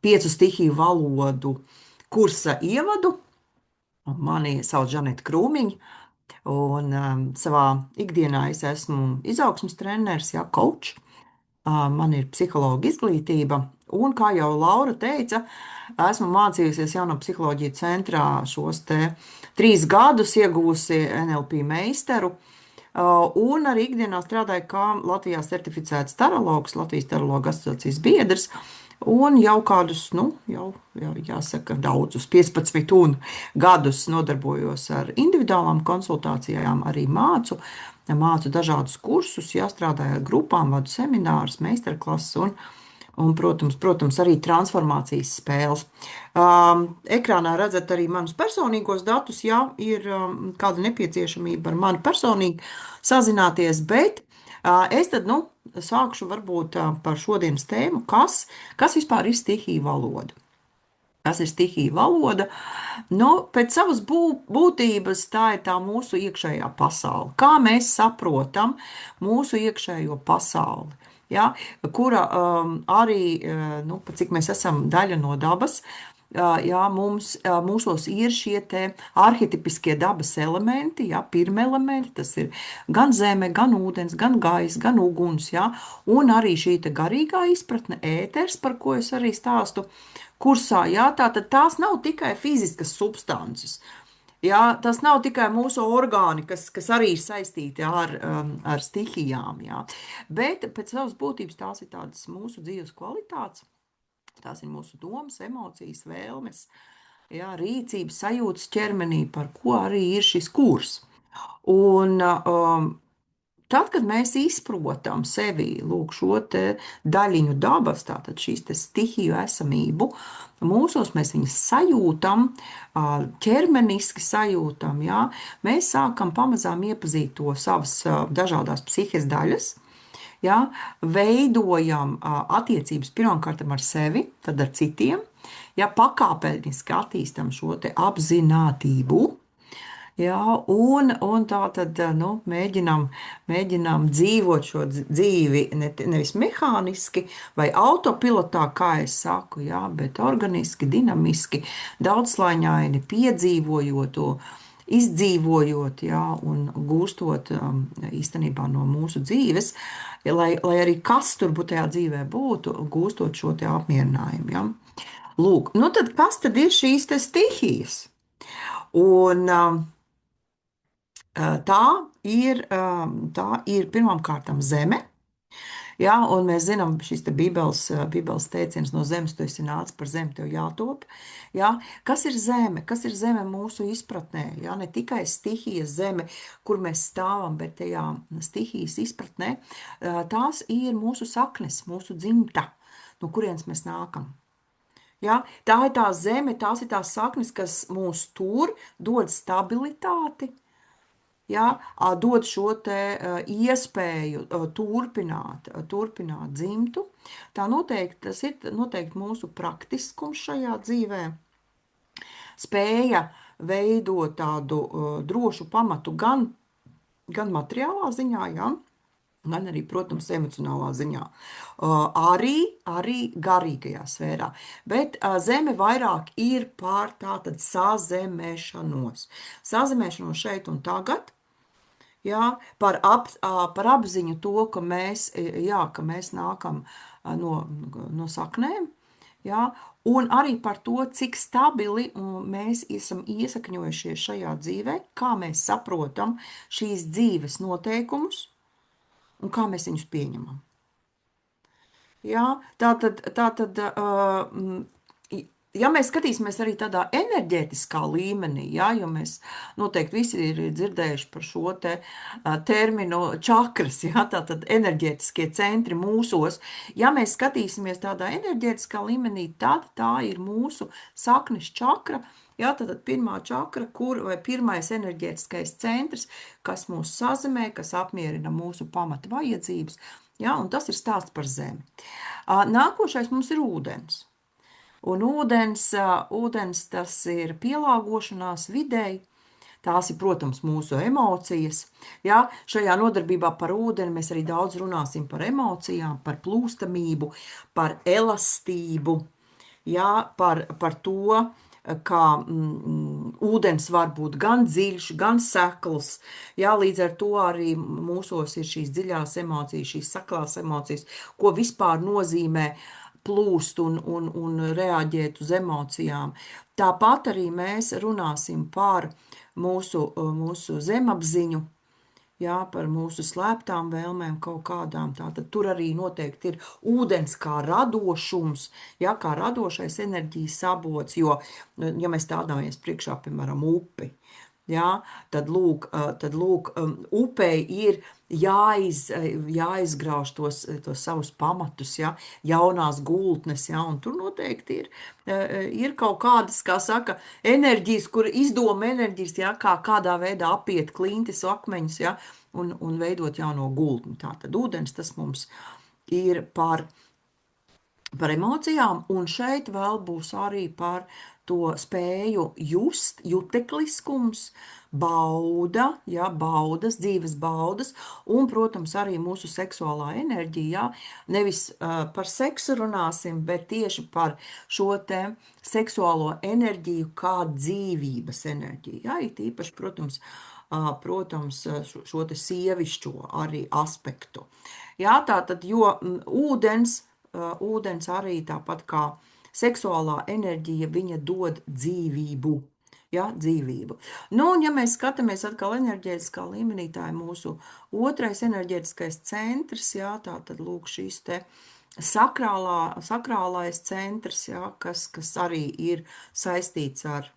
5 stihiju valodu kursa ievadu. Mani sauc Žaneta Krūmiņa, un savā ikdienā es esmu izaugsmes treneris, jā, coach. Man ir psihologa izglītība, un, kā jau Laura teica, esmu mācījusies Jauno psiholoģiju centrā šos te 3 gadus, ieguvusi NLP meistaru, un arī ikdienā strādāju kā Latvijā certificēts tarologs, Latvijas tarologa asociācijas biedrs, un jau kādus, jāsaka, daudzus 15 un gadus nodarbojos ar individuālām konsultācijām, arī mācu dažādus kursus, strādāju ar grupām, vadu seminārus, meistarklases un protams, arī transformācijas spēles. Ekrānā redzat arī manus personīgos datus, ja ir kāda nepieciešamība ar mani personīgi sazināties, bet es tad, sākšu varbūt par šodienas tēmu, kas vispār ir stihija valoda. Kas ir stihija valoda? Pēc savas būtības tā ir tā mūsu iekšējā pasaule. Kā mēs saprotam mūsu iekšējo pasauli? Ja, kura arī, cik mēs esam daļa no dabas, mūsos ir šie te arhetipiskie dabas elementi, pirmelementi, tas ir gan zeme, gan ūdens, gan gaiss, gan uguns, un arī šī te garīgā izpratne, ēters, par ko es arī stāstu kursā, tātad tās nav tikai fiziskas substances. Jā, tas nav tikai mūsu orgāni, kas arī ir saistīti ar stihijām, bet pēc savas būtības tās ir tādas mūsu dzīves kvalitātes, tās ir mūsu domas, emocijas, vēlmes, rīcības, sajūtas ķermenī, par ko arī ir šis kurs. Un tad, kad mēs izprotam sevi, šo te daļiņu dabas, tātad šīs te stihiju esamību, mūsos mēs viņus sajūtam, ķermeniski sajūtam, mēs sākam pamazām iepazīt to savas dažādās psihes daļas, veidojam attiecības pirmkārt ar sevi, tad ar citiem, pakāpeniski attīstam šo te apzinātību, un tā tad mēģinām dzīvot šo dzīvi nevis mehāniski vai autopilotā, kā es saku, bet organiski, dinamiski, daudzslāņaini, piedzīvojot to, izdzīvojot, un gūstot īstenībā no mūsu dzīves, lai arī kas tur tajā dzīvē būtu, gūstot šo te apmierinājumu. Lūk, tad kas tad ir šīs te stihijas? Un tā ir pirmkārt zeme. Un mēs zinām, šis Bībeles teiciens no zemes tu esi nācis, par zemi tev jātop. Kas ir zeme? Kas ir zeme mūsu izpratnē? Ne tikai stihijas zeme, kur mēs stāvam, bet tajā stihijas izpratnē, tās ir mūsu saknes, mūsu dzimta, no kurienes mēs nākam. Tā ir tā zeme, tās ir tās saknes, kas mūs tur dod stabilitāti, dod šo te iespēju turpināt dzimtu. Tas ir noteikti mūsu praktiskums šajā dzīvē. Spēja veidot tādu drošu pamatu gan materiālā ziņā, gan arī, protams, emocionālā ziņā. Arī garīgajā sfērā. Bet zeme vairāk ir pār tātad sazemēšanos. Sazemēšanos šeit un tagad. Par apziņu to, ka mēs nākam no saknēm, un arī par to, cik stabili mēs esam iesakņojušies šajā dzīvē, kā mēs saprotam šīs dzīves noteikumus un kā mēs viņus pieņemam. Tātad, ja mēs skatīsimies arī tādā enerģētiskā līmenī, jo mēs noteikti visi ir dzirdējuši par šo terminu čakras, tātad enerģētiskie centri mūsos, ja mēs skatīsimies tādā enerģētiskā līmenī, tad tā ir mūsu saknes čakra, tātad pirmā čakra, vai pirmais enerģētiskais centrs, kas mūs sazemē, kas apmierina mūsu pamata vajadzības, un tas ir stāsts par zemi. Nākošais mums ir ūdens. Un ūdens tas ir pielāgošanās videi, tās ir, protams, mūsu emocijas. Šajā nodarbībā par ūdeni mēs arī daudz runāsim par emocijām, par plūstamību, par elastību. jā, par to, kā ūdens var būt gan dziļš, gan sekls. Jā, līdz ar to arī mūsos ir šīs dziļās emocijas, šīs saklās emocijas, ko vispār nozīmē plūst un reaģēt uz emocijām. Tāpat arī mēs runāsim par mūsu zemapziņu, jā, par mūsu slēptām vēlmēm kaut kādām. Tātad tur arī noteikti ir ūdens kā radošums, jā, kā radošais enerģijas avots, jo, ja mēs stādāmies priekšā, piemēram, upi, jā, tad lūk, upei ir jāizgrauž tos savus pamatus, jā, jaunās gultnes, jā, un tur noteikti ir kaut kādas, kā saka, enerģijas, kur izdoma enerģijas, jā, kādā veidā apiet klintis, akmeņus, jā, un veidot jauno gultni. Tātad ūdens tas mums ir par emocijām, un šeit vēl būs arī par to spēju just, jutekliskums, bauda, ja, baudas, dzīves baudas, un, protams, arī mūsu seksuālā enerģija, ja, nevis par seksu runāsim, bet tieši par šo te seksuālo enerģiju kā dzīvības enerģiju, ja, it īpaši, protams, šo te sievišķo arī aspektu. Jā, tātad, jo ūdens arī tāpat kā seksuālā enerģija, viņa dod dzīvību. Ja, dzīvību. Nu, un ja mēs skatāmies atkal enerģētiskā līmenī, tā ir mūsu otrais enerģētiskais centrs, jā, tā tad lūk šīs te sakrālais centrs, jā, kas arī ir saistīts ar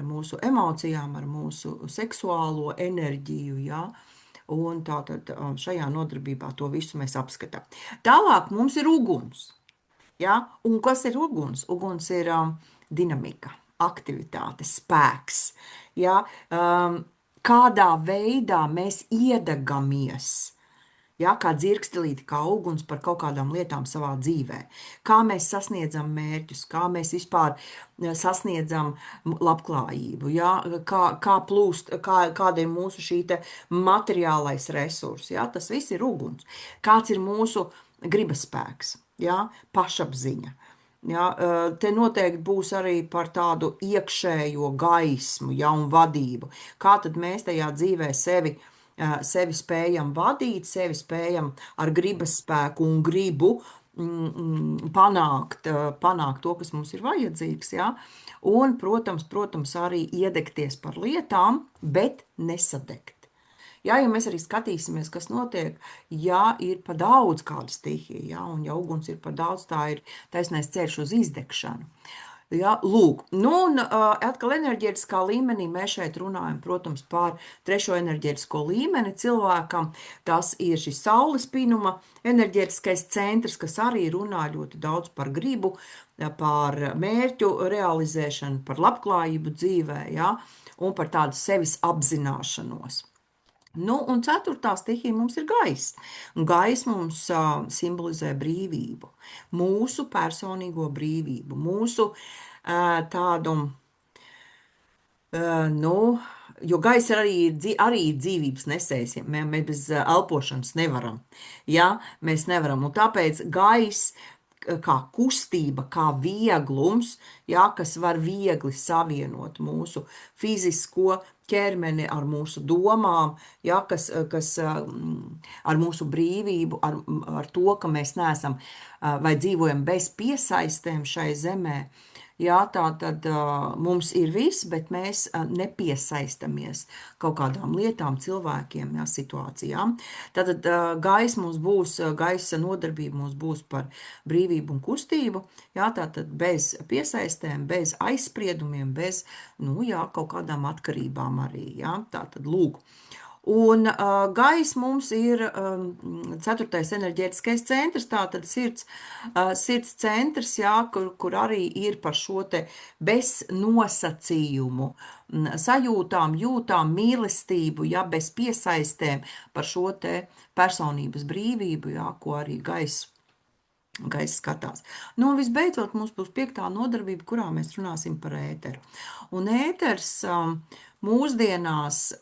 mūsu emocijām, ar mūsu seksuālo enerģiju, jā. Un tātad šajā nodarbībā to visu mēs apskatām. Tālāk mums ir uguns. Ja? Un kas ir uguns? Uguns ir dinamika, aktivitāte, spēks. Ja? Kādā veidā mēs iedegamies, ja? Kā dzirkstelīti, kā uguns par kaut kādām lietām savā dzīvē. Kā mēs sasniedzam mērķus, kā mēs vispār sasniedzam labklājību, ja? Kā plūst, kāda ir mūsu šī te materiālais resurs. Ja? Tas viss ir uguns. Kāds ir mūsu gribas spēks, ja? Pašapziņa. Ja, te noteikti būs arī par tādu iekšējo gaismu, ja, un vadību. Kā tad mēs tajā dzīvē sevi spējam vadīt, sevi spējam ar gribas spēku un gribu panākt to, kas mums ir vajadzīgs, ja? Un, protams, arī iedegties par lietām, bet nesadegt. Ja mēs arī skatīsimies, kas notiek, ja ir par daudz kāda stihija, ja, un ja uguns ir par daudz, tā ir taisnais ceļš uz izdegšanu. Ja, lūk, nu un atkal enerģētiskā līmenī mēs šeit runājam, protams, par trešo enerģētisko līmeni cilvēkam. Tas ir šis saules pinuma enerģētiskais centrs, kas arī runā ļoti daudz par gribu, par mērķu realizēšanu, par labklājību dzīvē, ja, un par tādu sevis apzināšanos. Nu, un ceturtā stihija mums ir gaiss. Gaiss mums simbolizē brīvību, mūsu personīgo brīvību, mūsu tādu, nu, jo gaiss arī ir dzīvības nesējs, ja mēs bez elpošanas nevaram, ja, mēs nevaram, un tāpēc gaiss kā kustība, kā vieglums, ja, kas var viegli savienot mūsu fizisko ķermeni ar mūsu domām, ja, kas ar mūsu brīvību, ar to, ka mēs neesam vai dzīvojam bez piesaistēm šai zemē. Jā, tā tad mums ir viss, bet mēs nepiesaistamies kaut kādām lietām, cilvēkiem, jā, situācijām. Tātad gaisa nodarbība mums būs par brīvību un kustību, jā, tātad bez piesaistēm, bez aizspriedumiem, bez, nu jā, kaut kādām atkarībām arī, jā, tātad lūk. Un gaiss mums ir ceturtais enerģētiskais centrs, tātad sirds centrs, jā, kur arī ir par šo te bez nosacījumu sajūtām, jūtām, mīlestību, jā, bez piesaistēm, par šo te personības brīvību, jā, ko arī gaiss gaisa skatās. Nu, un visbeidzot, mums būs 5. nodarbība, kurā mēs runāsim par ēteru. Un ēters mūsdienās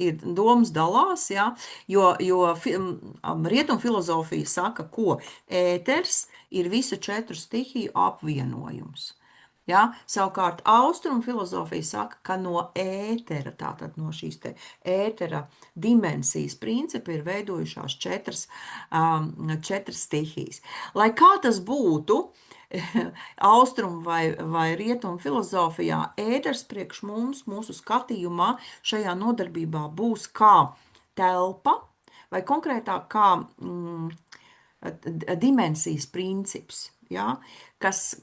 ir domas dalās, ja, jo rietumfilozofija saka, ko ēters ir visu 4 stihiju apvienojums. Ja? Savukārt austrumu filozofija saka, ka no ētera, tātad no šīs te ētera dimensijas principi ir veidojušās 4 stihijas. Lai kā tas būtu, austrumu vai rietumu filozofijā, ēters priekš mums, mūsu skatījumā, šajā nodarbībā būs kā telpa, vai konkrētāk kā dimensijas princips, ja, kas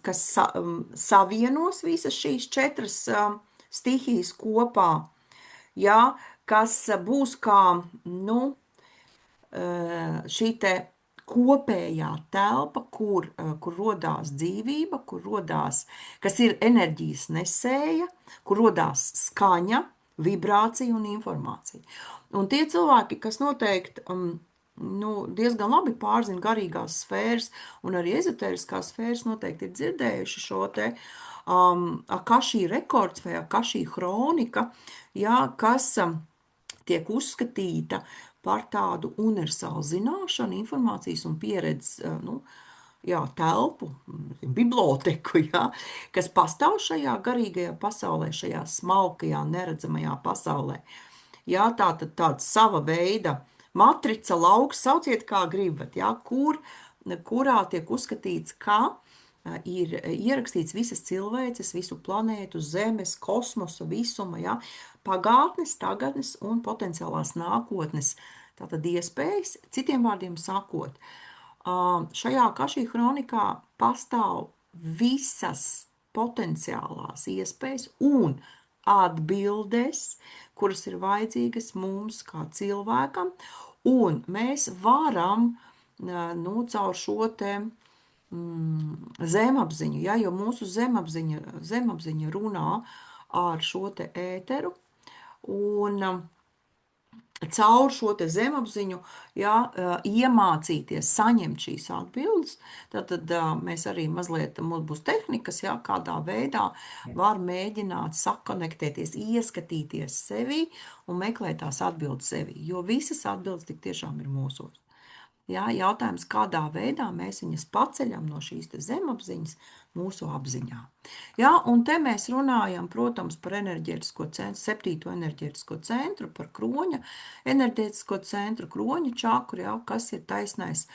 savienos visas šīs 4 stihijas kopā, ja, kas būs kā, nu, šī te kopējā telpa, kur rodās dzīvība, kas ir enerģijas nesēja, kur rodās skaņa, vibrācija un informācija. Un tie cilvēki, kas noteikti diezgan labi pārzina garīgās sfēras un arī ezotēriskās sfēras, noteikti ir dzirdējuši šo te Akašī rekords vai Akašī hronika, ja, kas tiek uzskatīta par tādu universālu zināšanu, informācijas un pieredzes telpu, biblioteku, ja, kas pastāv šajā garīgajā pasaulē, šajā smalkajā, neredzamajā pasaulē. Ja, tāda sava veida matrica, lauks, sauciet kā gribat, ja, kurā tiek uzskatīts, ka ir ierakstīts visas cilvēces, visu planētu, zemes, kosmosa, visuma, ja, pagātnes, tagadnes un potenciālās nākotnes. Tātad iespējas, citiem vārdiem sakot, šajā Akašī hronikā pastāv visas potenciālās iespējas un atbildes, kuras ir vajadzīgas mums kā cilvēkam, un mēs varam caur šo te zemapziņu, ja, jo mūsu zemapziņa runā ar šo te ēteru, un caur šo te zemapziņu, ja, iemācīties saņemt šīs atbildes, tad mēs arī mazliet, mums būs tehnikas, ja, kādā veidā var mēģināt sakonektēties, ieskatīties sevī un meklēt tās atbildes sevī, jo visas atbildes tik tiešām ir mūsos. Ja, jautājums, kādā veidā mēs viņas paceļam no šīs te zemapziņas mūsu apziņā. Ja, un te mēs runājam, protams, par enerģētisko centru, 7. enerģētisko centru, par kroņa enerģētisko centru, kroņa čakru, ja, kas ir taisnais,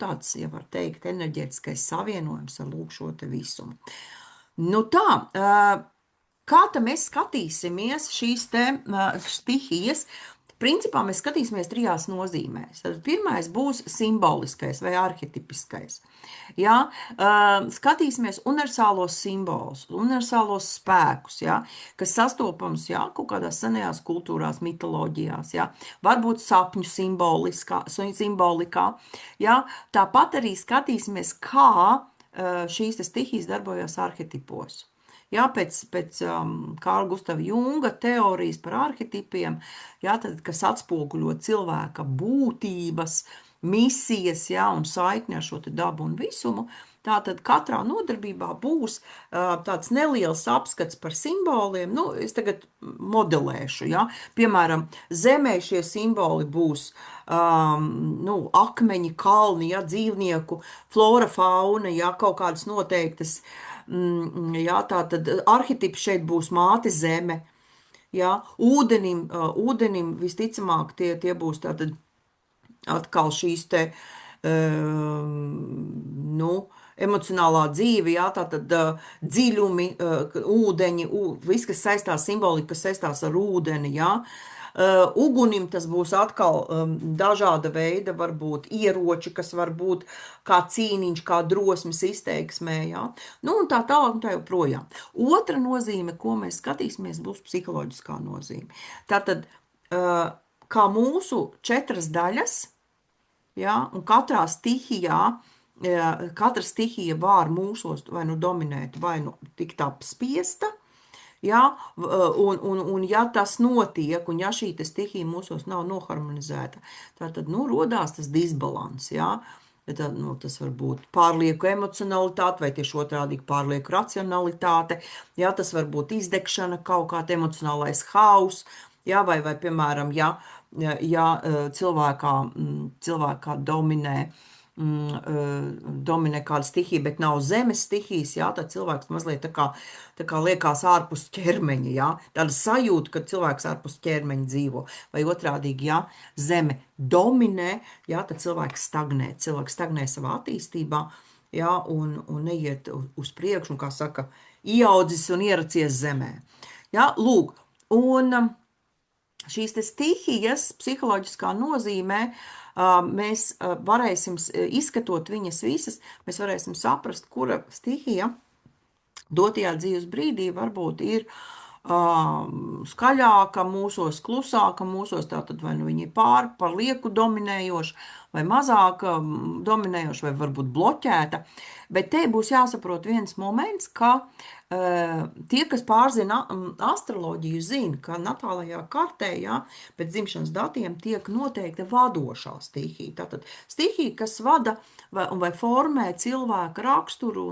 tāds, ja var teikt, enerģētiskais savienojums ar lūk šo te visumu. Kā tā mēs skatīsimies šīs te stihijas? Principā mēs skatīsimies 3 nozīmēs. Tad pirmais būs simboliskais vai arhetipiskais. Ja? Skatīsimies universālos simbolus, universālos spēkus, ja? Kas sastopams, ja? Kaut kādās senajās kultūrās, mitoloģijās, ja? Varbūt sapņu simbolikā. Ja? Tāpat arī skatīsimies, kā šīs stihijas darbojas arhetipos. Ja, pēc Kārla Gustava Junga teorijas par arhetipiem, ja, tad, kas atspoguļo cilvēka būtības, misijas, ja, un saikni ar šo te dabu un visumu, tātad katrā nodarbībā būs tāds neliels apskats par simboliem. Es tagad modelēšu, ja. Piemēram, zemē šie simboli būs akmeņi, kalni, ja, dzīvnieku, flora, fauna, ja, kaut kādas noteiktas. Jā, tātad arhetips šeit būs māte zeme, jā, ūdenim visticamāk tie būs tātad atkal šīs te, emocionālā dzīve, jā, tātad dziļumi, ūdeņi, viss, kas saistās simbolika, kas saistās ar ūdeni, jā. Ugunim tas būs atkal dažāda veida, varbūt ieroči, kas var būt kā cīniņš, kā drosmes izteiksmē, ja? Un tā tālāk un tā joprojām. Otra nozīme, ko mēs skatīsimies, būs psiholoģiskā nozīme. Tātad, kā mūsu 4 daļas, ja? Un katrā stihijā, katra stihija var mūsos vai nu dominēt, vai nu tikt apspiesta. Ja, un ja tas notiek, un ja šī stihija mūsos nav noharmonizēta, tad rodās tas disbalans, ja, tad, nu, tas var būt pārlieku emocionalitāte vai tieši otrādi pārlieku racionalitāte. Jā, tas var būt izdegšana, kaut kāda emocionālais hauss. Jā, vai, piemēram, ja cilvēkā dominē kāda stihija, bet nav zemes stihijas, jā, tad cilvēks mazliet tā kā liekas ārpus ķermeņa, jā, tāda sajūta, ka cilvēks ārpus ķermeņa dzīvo, vai otrādīgi, jā, zeme dominē, jā, tad cilvēks stagnē savā attīstībā, jā, un neiet uz priekšu, un, kā saka, ieaudzis un ieracies zemē. Jā, lūk, un šīs te stihijas psiholoģiskā nozīmē mēs varēsim, izskatot viņas visas, mēs varēsim saprast, kura stihija dotajā dzīves brīdī varbūt ir skaļāka mūsos, klusāka mūsos, tātad vai nu viņi ir par lieku dominējoši, vai mazāk dominējoši, vai varbūt bloķēta, bet te būs jāsaprot viens moments, ka tie, kas pārzina astroloģiju, zina, ka natālajā kartē, jā, pēc dzimšanas datiem tiek noteikta vadošā stihija. Tātad stihija, kas vada vai formē cilvēka raksturu,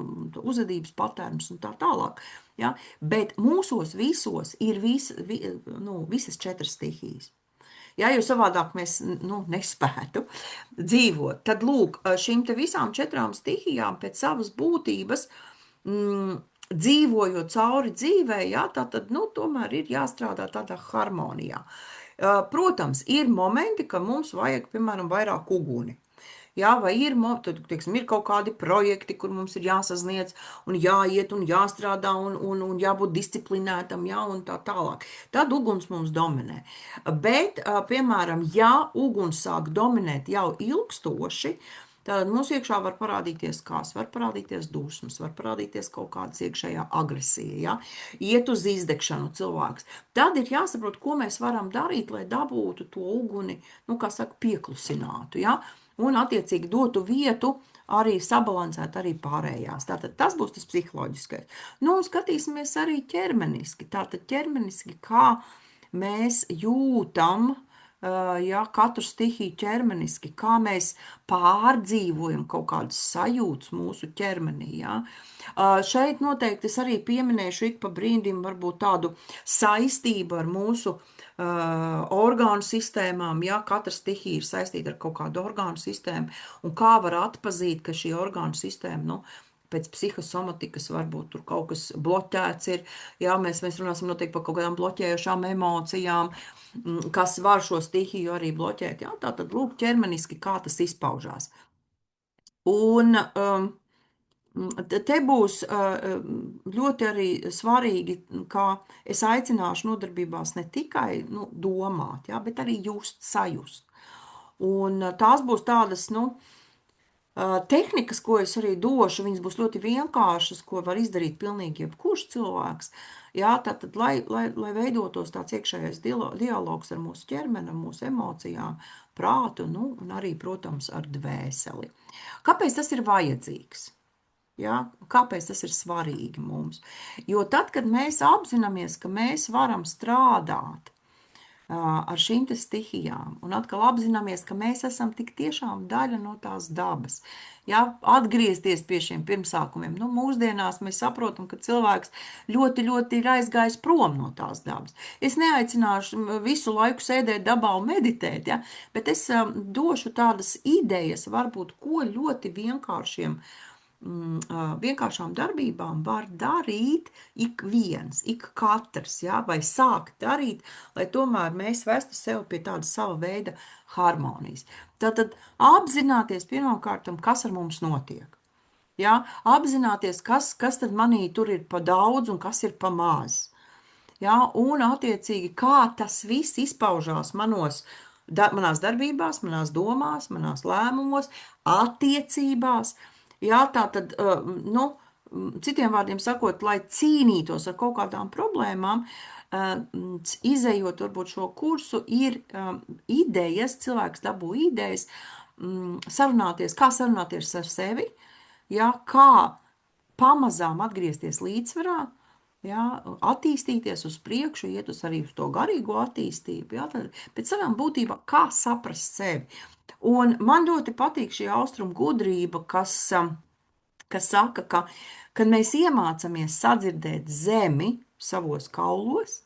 uzvedības patērnus un tā tālāk. Ja? Bet mūsos visos ir visas 4 stihijas. Ja, jo savādāk mēs nespētu dzīvot. Tad lūk, šīm te visām 4 stihijām pēc savas būtības dzīvojot cauri dzīvē, ja, tad tomēr ir jāstrādā tādā harmonijā. Protams, ir momenti, ka mums vajag, piemēram, vairāk uguni. Jā, vai ir kaut kādi projekti, kur mums ir jāsasniedz un jāiet un jāstrādā un jābūt disciplinētam, jā, un tā tālāk. Tad uguns mums dominē. Bet, piemēram, ja uguns sāk dominēt jau ilgstoši, tad mums iekšā var parādīties kas, var parādīties dusmas, var parādīties kaut kādas iekšējā agresija, ja? Iet uz izdegšanu cilvēks. Tad ir jāsaprot, ko mēs varam darīt, lai dabūtu to uguni, kā saka, pieklusinātu, ja? Un attiecīgi dotu vietu arī sabalansēt arī pārējās. Tātad tas būs tas psiholoģiskais. Un skatīsimies arī ķermeniski. Tātad ķermeniski, kā mēs jūtam, ja, katru stihiju ķermeniski, kā mēs pārdzīvojam kaut kādas sajūtas mūsu ķermenī. Ja. Šeit noteikti es arī pieminēšu ik pa brīdim varbūt tādu saistību ar mūsu orgānu sistēmām, ja katra stihija ir saistīta ar kaut kādu orgānu sistēmu, un kā var atpazīt, ka šī orgānu sistēma, pēc psihosomatikas varbūt tur kaut kas bloķēts ir, jā, mēs runāsim noteikti par kaut kādām bloķējušām emocijām, kas var šo stihiju arī bloķēt, jā, tātad lūk ķermeniski, kā tas izpaužās. Un te būs ļoti arī svarīgi, kā es aicināšu nodarbībās ne tikai domāt, ja, bet arī sajust. Un tās būs tādas, tehnikas, ko es arī došu, viņas būs ļoti vienkāršas, ko var izdarīt pilnīgi jebkurš cilvēks. Jā, tātad, lai veidotos tāds iekšējais dialogs ar mūsu ķermeni, ar mūsu emocijām, prātu, un arī, protams, ar dvēseli. Kāpēc tas ir vajadzīgs? Ja? Kāpēc tas ir svarīgi mums? Jo tad, kad mēs apzināmies, ka mēs varam strādāt ar šīm te stihijām, un atkal apzināmies, ka mēs esam tik tiešām daļa no tās dabas, ja? Atgriezties pie šiem pirmsākumiem. Mūsdienās mēs saprotam, ka cilvēks ļoti, ļoti ir aizgājis prom no tās dabas. Es neaicināšu visu laiku sēdēt dabā un meditēt, ja? Bet es došu tādas idejas, varbūt, ko ļoti vienkāršām darbībām var darīt ik viens, ik katrs, ja, vai sākt darīt, lai tomēr mēs vestu sev pie tāda sava veida harmonijas. Tātad apzināties pirmkārt, kas ar mums notiek. Ja, apzināties, kas tad manī tur ir pa daudz un kas ir pa maz. Ja, un attiecīgi, kā tas viss izpaužās manās darbībās, manās domās, manās lēmumos, attiecībās. Jā, tā tad, citiem vārdiem sakot, lai cīnītos ar kaut kādām problēmām, izējot varbūt šo kursu, ir idejas, cilvēks dabū idejas, kā sarunāties ar sevi, jā, kā pamazām atgriezties līdzsvarā, jā, attīstīties uz priekšu, iet arī uz to garīgo attīstību, jā, tad pēc savām būtībām, kā saprast sevi. Un man ļoti patīk šī austrumu gudrība, kas saka, ka, kad mēs iemācāmies sadzirdēt zemi savos kaulos,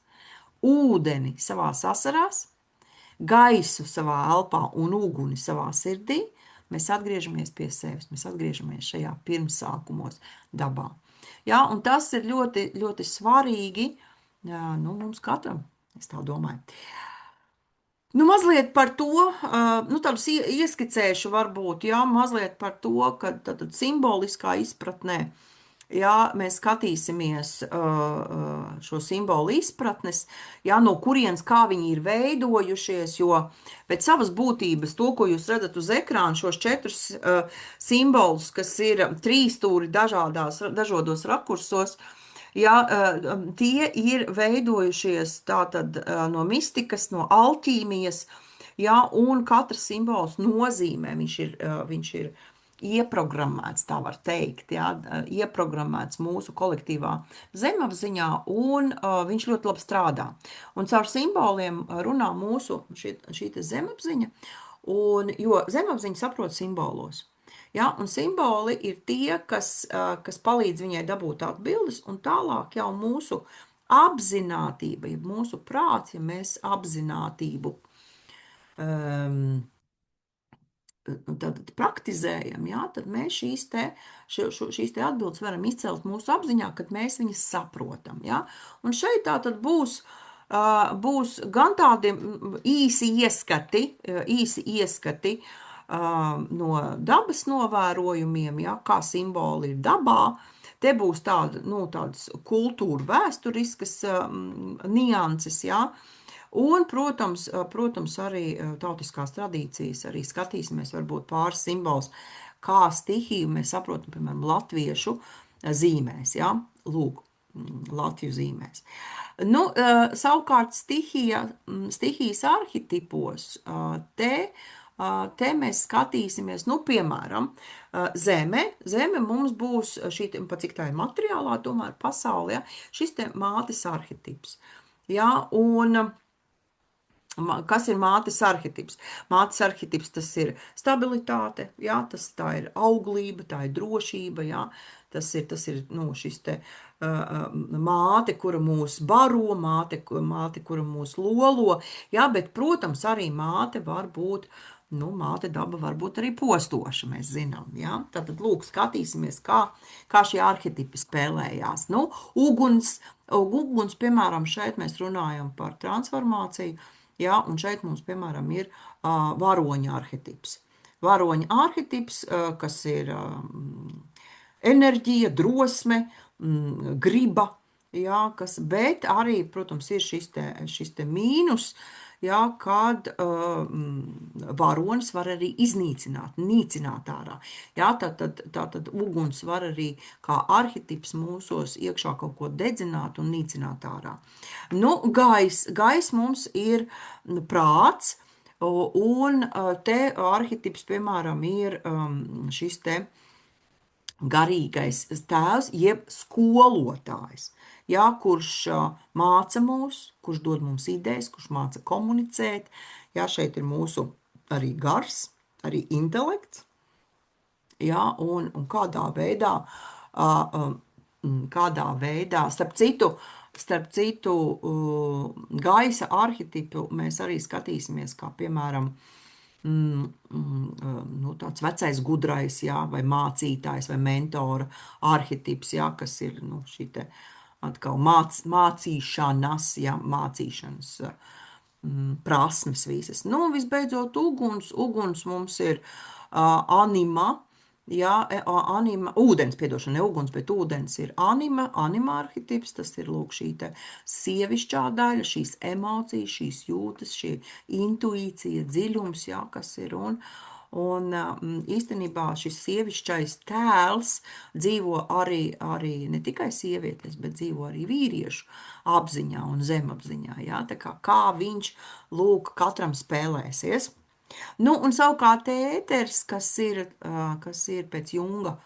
ūdeni savās asarās, gaisu savā elpā un uguni savā sirdī, mēs atgriežamies pie sevis, mēs atgriežamies šajā pirmsākumos dabā. Ja, un tas ir ļoti, ļoti svarīgi, nu, mums katram, es tā domāju. Nu, mazliet par to, nu, tādus ieskicēšu varbūt, jā, mazliet par to, ka tad simboliskā izpratnē, jā, mēs skatīsimies šo simbolu izpratnes, jā, no kurienes kā viņi ir veidojušies, jo pēc savas būtības to, ko jūs redzat uz ekrāna, šos 4 simbolus, kas ir trīsstūri dažādos rakursos, ja, tie ir veidojušies tātad no mistikas, no alķīmijas, ja, un katrs simbols nozīmē, viņš ir ieprogrammēts, tā var teikt, ja, ieprogrammēts mūsu kolektīvā zemapziņā, un viņš ļoti labi strādā. Un caur simboliem runā mūsu šī zemapziņa, jo zemapziņa saprot simbolos. Ja, un simboli ir tie, kas palīdz viņai dabūt atbildes, un tālāk jau mūsu apzinātība, ja mūsu prāts, ja mēs apzinātību tad praktizējam, ja, tad mēs šīs te atbildes varam izcelt mūsu apziņā, kad mēs viņas saprotam. Ja. Un šeit tā tad būs gan tādi īsi ieskati no dabas novērojumiem, ja, kā simboli ir dabā. Te būs tādas kultūra vēsturiskas nianses, ja. Un, protams, arī tautiskās tradīcijas, arī skatīsimies varbūt pāris simbols, kā stihiju mēs saprotam, piemēram, latviešu zīmēs, ja, lūk, Latviju zīmēs. Nu, savukārt stihijas arhetipos, te mēs skatīsimies, nu, piemēram, zeme mums būs šī, pa cik tā ir materiālā, tomēr pasaulē, ja, šis te mātes arhetips. Ja, un kas ir mātes arhetips? Mātes arhetips tas ir stabilitāte, jā, tā ir auglība, tā ir drošība, jā, tas ir nu, šis te māte, kura mūs baro, māte, kura mūs lolo, jā, bet, protams, arī māte var būt, nu, māte daba var būt arī postoša, mēs zinām, jā. Tātad, lūk, skatīsimies, kā šie arhetipi spēlējās. Nu, uguns, piemēram, šeit mēs runājam par transformāciju, ja, un šeit mums, piemēram, ir varoņa arhetips. Varoņa arhetips, kas ir enerģija, drosme, griba, ja, bet arī, protams, ir šis te mīnus, ja, kad varonis var arī nīcināt ārā. Ja, tātad uguns var arī kā arhetips mūsos iekšā kaut ko dedzināt un nīcināt ārā. Nu, gais mums ir prāts, un te arhetips, piemēram, ir šis te garīgais tēvs, jeb skolotājs, ja, kurš māca mūs, kurš dod mums idejas, kurš māca komunicēt. Ja, šeit ir mūsu arī gars, arī intelekts. Ja, un kādā veidā, starp citu gaisa arhetipu mēs arī skatīsimies, kā piemēram, nu, tāds vecais gudrais, jā, vai mācītājs, vai mentora arhetips, jā, kas ir, nu, šī te atkal mācīšanas, jā, mācīšanas prasmes visas. Nu, visbeidzot, uguns mums ir anima, jā, ūdens, piedošana, ne uguns, bet ūdens ir anima arhetips, tas ir, lūk, šī te sievišķā daļa, šīs emocijas, šīs jūtas, šī intuīcija, dziļums, jā, kas ir, un īstenībā šis sievišķais tēls dzīvo arī ne tikai sievietes, bet dzīvo arī vīriešu apziņā un zemapziņā, jā, tā kā viņš, lūk, katram spēlēsies. Nu, un savukārt ēters, kas ir pēc Junga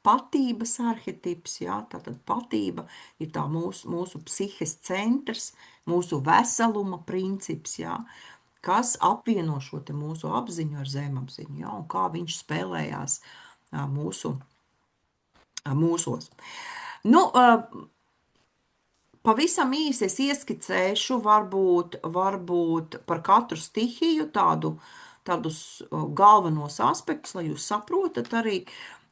patības arhetips, jā, tātad patība ir tā mūsu psihes centrs, mūsu veseluma princips, jā, kas apvieno šo te mūsu apziņu ar zemapziņu, ja, un kā viņš spēlējās mūsos. Nu, pavisam īsi es ieskicēšu varbūt par katru stihiju tādus galvenos aspektus, lai jūs saprotat arī.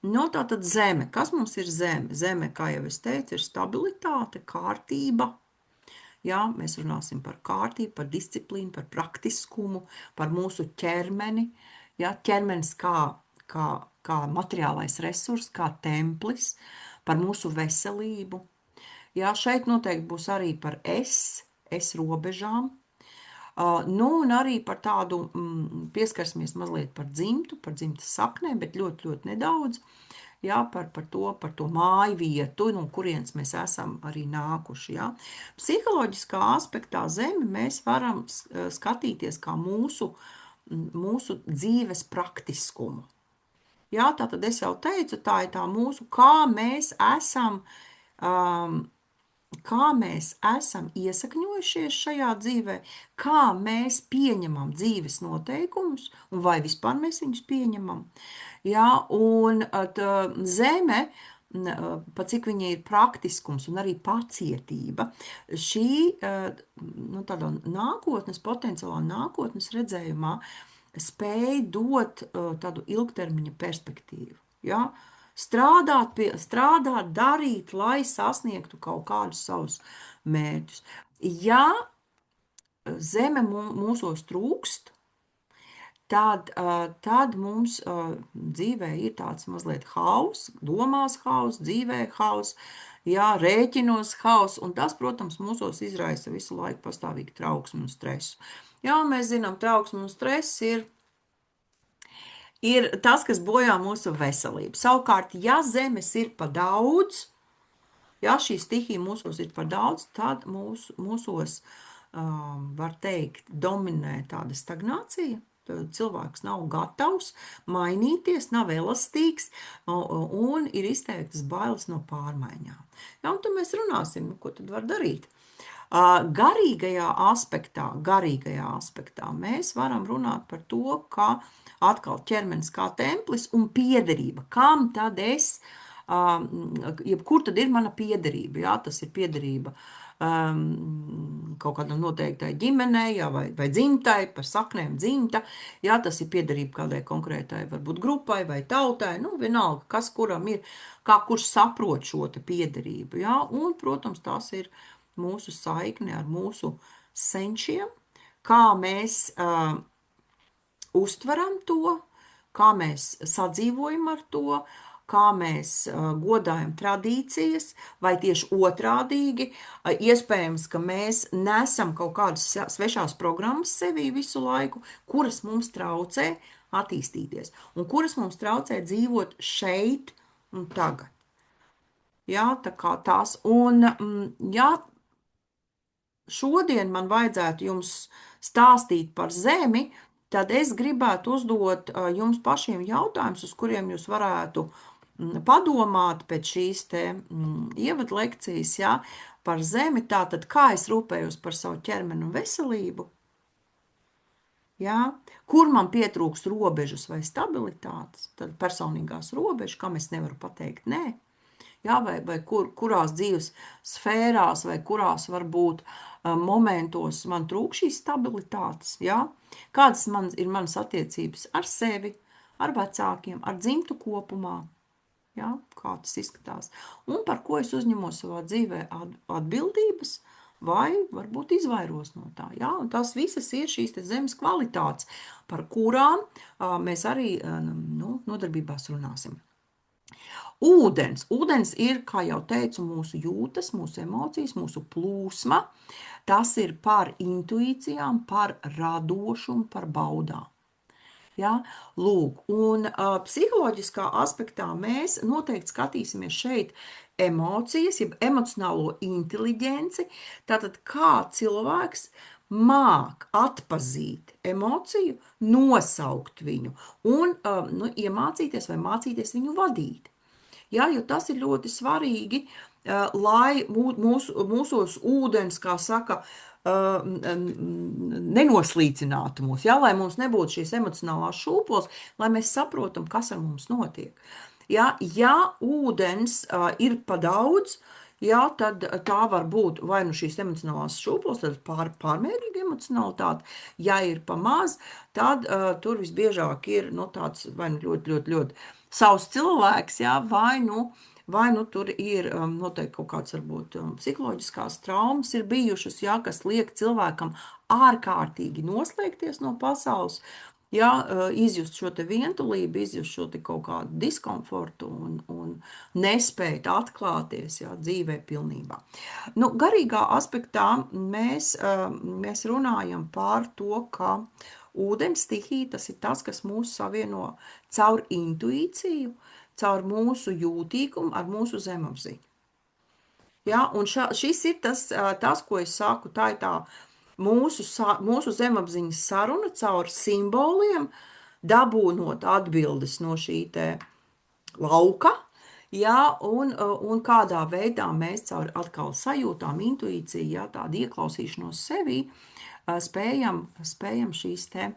Nu, tātad zeme. Kas mums ir zeme? Zeme, kā jau es teicu, ir stabilitāte, kārtība. Jā, mēs runāsim par kārtību, par disciplīnu, par praktiskumu, par mūsu ķermeni. Jā, ķermenis kā materiālais resurs, kā templis, par mūsu veselību. Jā, šeit noteikti būs arī par es robežām. Nu, un arī par tādu pieskarsimies mazliet par dzimtas saknēm, bet ļoti, ļoti nedaudz. Jā, par to māju vietu, no kurienes mēs esam arī nākuši. Jā. Psiholoģiskā aspektā zemi mēs varam skatīties kā mūsu dzīves praktiskumu. Jā, tātad es jau teicu, tā ir tā mūsu, kā mēs esam iesakņojušies šajā dzīvē, kā mēs pieņemam dzīves noteikumus, un vai vispār mēs viņus pieņemam. Jā, un zeme, pa cik viņa ir praktiskums un arī pacietība, šī tādā nākotnes, potenciālā nākotnes redzējumā spēj dot tādu ilgtermiņa perspektīvu. Ja? Strādāt, darīt, lai sasniegtu kaut kādus savus mērķus. Ja zeme mūsos trūkst, tad mums dzīvē ir tāds mazliet hauss, domās hauss, dzīvē hauss, jā, rēķinos hauss, un tas, protams, mūsos izraisa visu laiku pastāvīgi trauksmi un stresu. Jā, mēs zinām, trauksmi un stress ir tas, kas bojā mūsu veselību. Savukārt, ja zemes ir pa daudz, ja šī stihija mūsos ir par daudz, tad mūsos, var teikt, dominē tāda stagnācija. Cilvēks nav gatavs mainīties, nav elastīgs un ir izteiktas bailes no pārmaiņām. Ja, un tad mēs runāsim, ko tad var darīt. Garīgajā aspektā mēs varam runāt par to, ka atkal ķermenis kā templis un piederība. Kam tad jebkur tad ir mana piederība? Jā, tas ir piederība kaut kādam noteiktai ģimenei, jā, vai dzimtai, par saknēm dzimta, jā, tas ir piederība kādai konkrētai, varbūt grupai vai tautai, nu, vienalga, kas kuram ir, kā kurš saprot šo te piederību, jā, un, protams, tās ir mūsu saikne ar mūsu senčiem, kā mēs uztveram to, kā mēs sadzīvojam ar to, kā mēs godājam tradīcijas, vai tieši otrādīgi, iespējams, ka mēs nesam kaut kādas svešās programmas sevī visu laiku, kuras mums traucē attīstīties, un kuras mums traucē dzīvot šeit un tagad. Jā, tā kā tās, un jā, šodien man vajadzētu jums stāstīt par zemi, tad es gribētu uzdot jums pašiem jautājumus, uz kuriem jūs varētu padomāt pēc šīs te ievadlekcijas, ja, par zemi, tātad kā es rūpējos par savu ķermeni un veselību, ja, kur man pietrūkst robežas vai stabilitātes, tad personīgās robežas, kam es nevaru pateikt nē, ja, vai kurās dzīves sfērās, vai kurās varbūt momentos man trūk šīs stabilitātes, ja, kādas ir manas attiecības ar sevi, ar vecākiem, ar dzimtu kopumā, ja, kā tas izskatās, un par ko es uzņemos savā dzīvē atbildības, vai varbūt izvairos no tā. Ja? Un tās visas ir šīs te zemes kvalitātes, par kurām mēs arī nodarbībās runāsim. Ūdens ir, kā jau teicu, mūsu jūtas, mūsu emocijas, mūsu plūsma. Tas ir par intuīcijām, par radošumu, par baudām. Ja? Lūk, un psiholoģiskā aspektā mēs noteikti skatīsimies šeit emocijas, jeb emocionālo inteliģenci, tātad kā cilvēks māk atpazīt emociju, nosaukt viņu un iemācīties vai mācīties viņu vadīt. Ja, jo tas ir ļoti svarīgi, lai mūsos ūdens, kā saka, nenoslīcinātu mūs, ja, lai mums nebūtu šīs emocionālās šūpoles, lai mēs saprotam, kas ar mums notiek. Ja ūdens ir pa daudz, tad tā var būt vai nu šīs emocionālās šūpoles, tad pārmērīga emocionalitāte. Ja ir pa maz, tad tur visbiežāk ir tāds vai nu ļoti, ļoti, ļoti savs cilvēks, vai nu tur ir noteikti kaut kāds varbūt psiholoģiskās traumas ir bijušas, kas liek cilvēkam ārkārtīgi noslēgties no pasaules, izjust šo te vientulību, izjust šo te kaut kādu diskomfortu un nespēt atklāties, dzīvē pilnībā. Nu, garīgā aspektā mēs runājam par to, ka ūdens stihija tas ir tas, kas mūs savieno caur intuīciju, caur mūsu jūtīgumu ar mūsu zemapziņu. Un šis ir tas, ko es saku, tā ir tā mūsu zemapziņas saruna caur simboliem, dabūnot atbildes no šī te lauka, un kādā veidā mēs caur atkal sajūtām, intuīciju, tādu ieklausīšanos sevī, spējam šīs te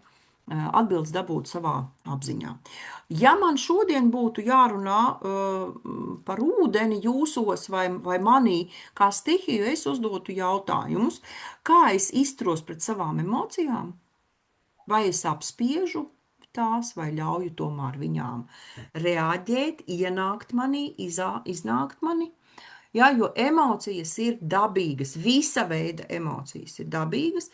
atbildes dabūt savā apziņā. Ja man šodien būtu jārunā par ūdeni jūsos vai manī kā stihiju, es uzdotu jautājumus, kā es izturos pret savām emocijām, vai es apspiežu tās, vai ļauju tomēr viņām reaģēt, ienākt manī, iznākt manī. Jo emocijas ir dabīgas, visa veida emocijas ir dabīgas,